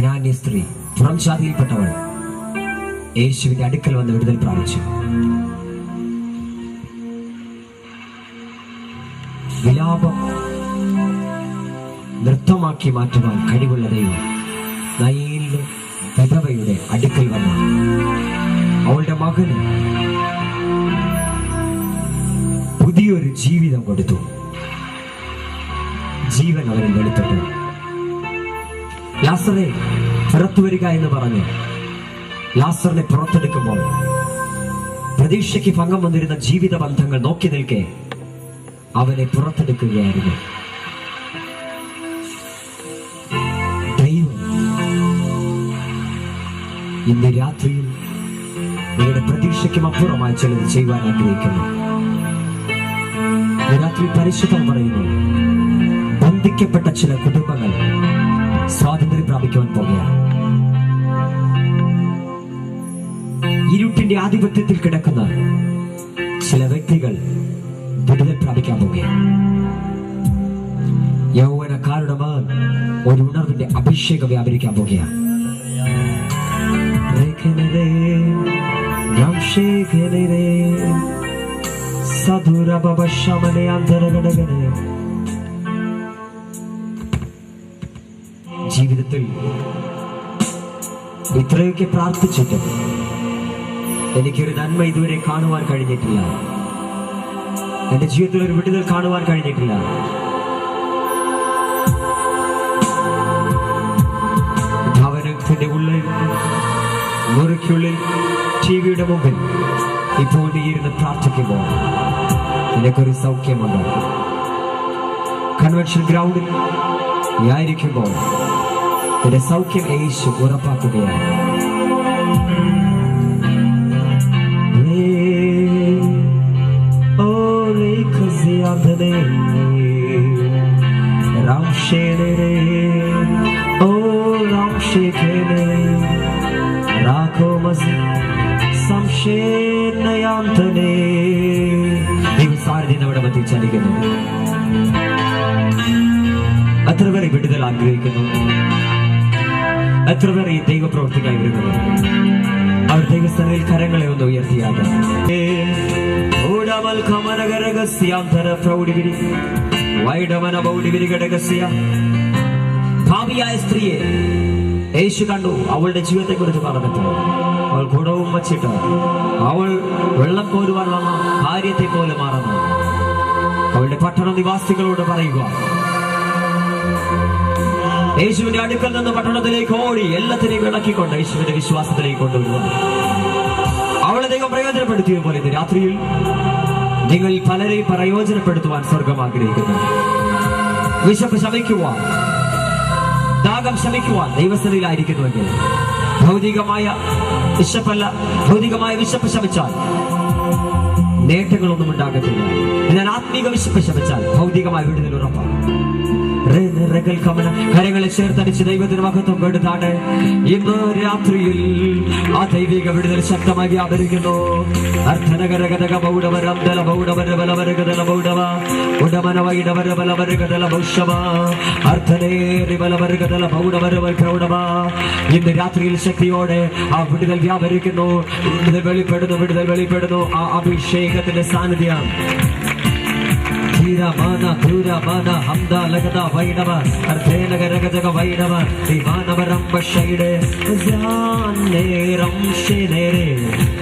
കനാന്യ സ്ത്രീ, പുറം ജാതിയിൽപ്പെട്ടവൾ, യേശുവിന്റെ അടുക്കൽ വന്ന് വിടുതൽ പ്രാപിച്ചു. വിലാപം നൃത്തമാക്കി മാറ്റുവാൻ കഴിവുള്ള ദൈവം നയീലിലെ വിധവയുടെ അടുക്കൽ വന്നു അവളുടെ മകന് പുതിയൊരു ജീവിതം കൊടുത്തു. ജീവൻ അവരിൽ വെളിപ്പെട്ടു. ലാസറെ പുറത്തു വരിക എന്ന് പറഞ്ഞു ലാസറിനെ പുറത്തെടുക്കുമ്പോൾ പ്രതീക്ഷയ്ക്ക് ഭംഗം വന്നിരുന്ന ജീവിത ബന്ധങ്ങൾ നോക്കി നിൽക്കെ അവനെ പുറത്തെടുക്കുകയായിരുന്നു. ദൈവം ഇന്ന് രാത്രിയിൽ നിങ്ങളുടെ പ്രതീക്ഷയ്ക്കും അപ്പുറമായി ചിലത് ചെയ്യുവാൻ ആഗ്രഹിക്കുന്നു. രാത്രി പരിശുദ്ധം പറയുന്നു, ബന്ധിക്കപ്പെട്ട ചില കുടുംബങ്ങൾ സ്വാതന്ത്ര്യം പ്രാപിക്കുവാൻ പോകുകയാണ്. ഇരുട്ടിന്റെ ആധിപത്യത്തിൽ കിടക്കുന്ന ചില വ്യക്തികൾ വിടുതൽ പ്രാപിക്കാൻ പോകുകയാണ്. യൗവനക്കാരുടെ മേൽ ഒരു ഉണർവിന്റെ അഭിഷേകം വ്യാപരിക്കാൻ പോകുകയാണ്. ജീവിതത്തിൽ ഇത്രയൊക്കെ പ്രാർത്ഥിച്ചിട്ട് എനിക്കൊരു നന്മ ഇതുവരെ കാണുവാൻ കഴിഞ്ഞിട്ടില്ല. എന്റെ ജീവിതത്തിൽ ഒരു വിടുതൽ കാണുവാൻ കഴിഞ്ഞിട്ടില്ല. ഭവനത്തിന്റെ ഉള്ളിൽ, മുറിക്കുള്ളിൽ, ടിവിയുടെ മുമ്പിൽ ഇപ്പോൾ നീ ഇരുന്ന് പ്രാർത്ഥിക്കുമ്പോൾ നിനക്കൊരു സൗഖ്യമുണ്ട്. കൺവെൻഷൻ ഗ്രൗണ്ടിൽ നീ ആയിരിക്കുമ്പോൾ നിന്റെ സൗഖ്യം യേശു ഉറപ്പാക്കുകയാണ്. നമ്മുടെ മധ്യ ചലിക്കുന്നു. എത്ര പേർ വിടുതൽ ആഗ്രഹിക്കുന്നു? എത്ര പേർ ഈ ദൈവപ്രവർത്തിക്കായി വരുന്നത്? അവർ ദൈവസ്ഥലയിൽ കരങ്ങളെ ഒന്ന് ഉയർത്തിയാകാം. ഭാവിയായ സ്ത്രീയെ യേശു കണ്ടു. അവളുടെ ജീവിതത്തെ കുറിച്ച് പറഞ്ഞിട്ട് അവൾ കുടവും വച്ചിട്ട് അവൾ വെള്ളം കോരുവാൻ വന്ന കാര്യത്തെ പോലെ മാറുന്നു. അവളുടെ പട്ടണ നിവാസികളോട് പറയുക, യേശുവിന്റെ അടുക്കൽ നിന്ന് പട്ടണത്തിലേക്ക് ഓടി എല്ലാത്തിനെയും ഇളക്കിക്കൊണ്ട് യേശുവിന്റെ വിശ്വാസത്തിലേക്ക് കൊണ്ടുവരുക. അവളെ ദൈവം പ്രയോജനപ്പെടുത്തിയത് പോലെ ഇന്ന് രാത്രിയിൽ നിങ്ങൾ പലരെയും പ്രയോജനപ്പെടുത്തുവാൻ സ്വർഗം ആഗ്രഹിക്കുന്നു. വിശപ്പ് ശമിക്കുവാൻ, ദാഹം ശമിക്കുവാൻ ദൈവസ്ഥലയിലായിരിക്കുന്നുവെങ്കിൽ ഭൗതികമായ വിശപ്പല്ല, ഭൗതികമായ വിശപ്പ് ശമിച്ചാൽ നേട്ടങ്ങളൊന്നും ഉണ്ടാകത്തില്ല. എന്നാൽ ആത്മീക വിശപ്പ് ശമിച്ചാൽ ഭൗതികമായ വിടുതൽ ഉറപ്പാണ്. കരങ്ങളെ ചേർത്തടിച്ച് ദൈവത്തിന് മഹത്വം കൊടുത്താണ്. ഇന്ന് രാത്രിയിൽ ആ ദൈവിക വിടുതൽ ശക്തമായി വ്യാപരിക്കുന്നു. ഇന്ന് രാത്രിയിൽ ശക്തിയോടെ ആ വിടുതൽ വ്യാപരിക്കുന്നു. വിടുതൽ വെളിപ്പെടുന്നു, വിടുതൽ വെളിപ്പെടുന്നു. ആ അഭിഷേകത്തിന്റെ സാന്നിധ്യം ധീരമാന ധൂരമാന ഹംദ ലഗദ വൈണവ അർദ്ധേനഗരഗജക വൈണവ ദിവാനവരംബശൈഡേ ജാനേരം ശേനേരേ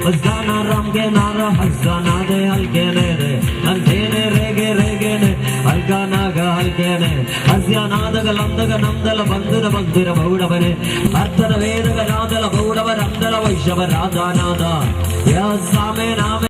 വസ്ദാനരം ഗനാര ഹസ്ദാനാദേ അൽഗേനേരേ അൽഗേനേ രേഗേ രേഗേനേ അൽഗാനാഗ അൽഗേനേ ഹസ്യാനാദഗലംദഗ നംദല ബന്ധുര ബന്ധുര ബൗഡവനേ അർത്ഥന വേദഗ നാദല ബൗഡവ രംദല വൈശവ രാധാനാദ യാ സാമേ നാമേ